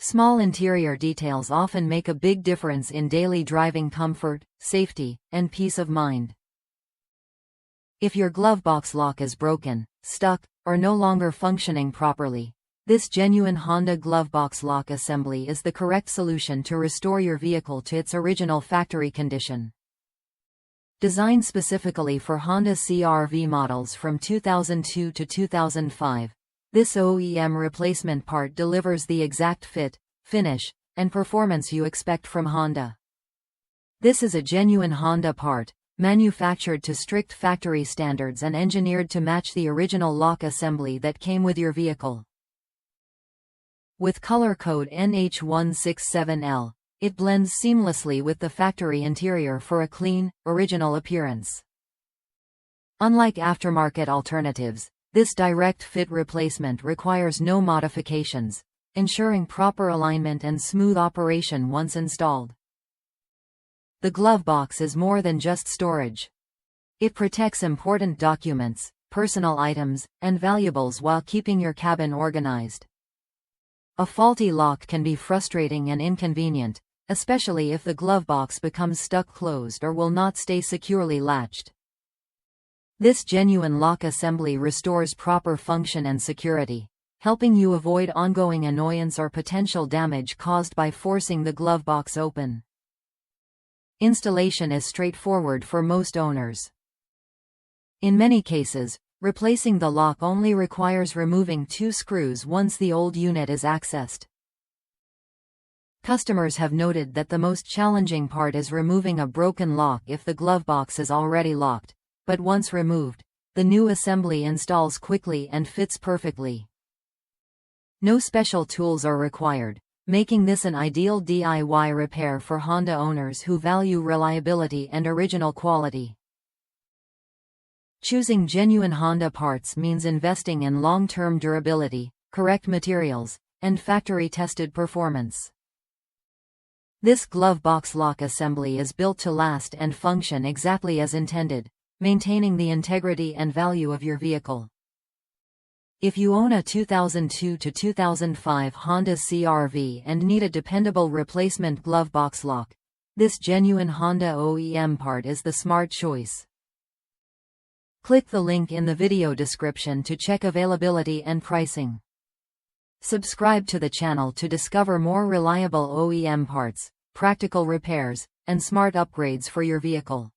Small interior details often make a big difference in daily driving comfort, safety, and peace of mind. If your glove box lock is broken, stuck, or no longer functioning properly, this genuine Honda glove box lock assembly is the correct solution to restore your vehicle to its original factory condition. Designed specifically for Honda CR-V models from 2002 to 2005, this OEM replacement part delivers the exact fit, finish, and performance you expect from Honda. This is a genuine Honda part, manufactured to strict factory standards and engineered to match the original lock assembly that came with your vehicle. With color code NH167L, it blends seamlessly with the factory interior for a clean, original appearance. Unlike aftermarket alternatives, this direct fit replacement requires no modifications, ensuring proper alignment and smooth operation once installed. The glove box is more than just storage. It protects important documents, personal items, and valuables while keeping your cabin organized. A faulty lock can be frustrating and inconvenient, especially if the glove box becomes stuck closed or will not stay securely latched. This genuine lock assembly restores proper function and security, helping you avoid ongoing annoyance or potential damage caused by forcing the glove box open. Installation is straightforward for most owners. In many cases, replacing the lock only requires removing 2 screws once the old unit is accessed. Customers have noted that the most challenging part is removing a broken lock if the glove box is already locked, but once removed, the new assembly installs quickly and fits perfectly. No special tools are required, making this an ideal DIY repair for Honda owners who value reliability and original quality. Choosing genuine Honda parts means investing in long-term durability, correct materials, and factory-tested performance. This glove box lock assembly is built to last and function exactly as intended, maintaining the integrity and value of your vehicle. If you own a 2002 to 2005 Honda CR-V and need a dependable replacement glove box lock, this genuine Honda OEM part is the smart choice. Click the link in the video description to check availability and pricing. Subscribe to the channel to discover more reliable OEM parts, practical repairs, and smart upgrades for your vehicle.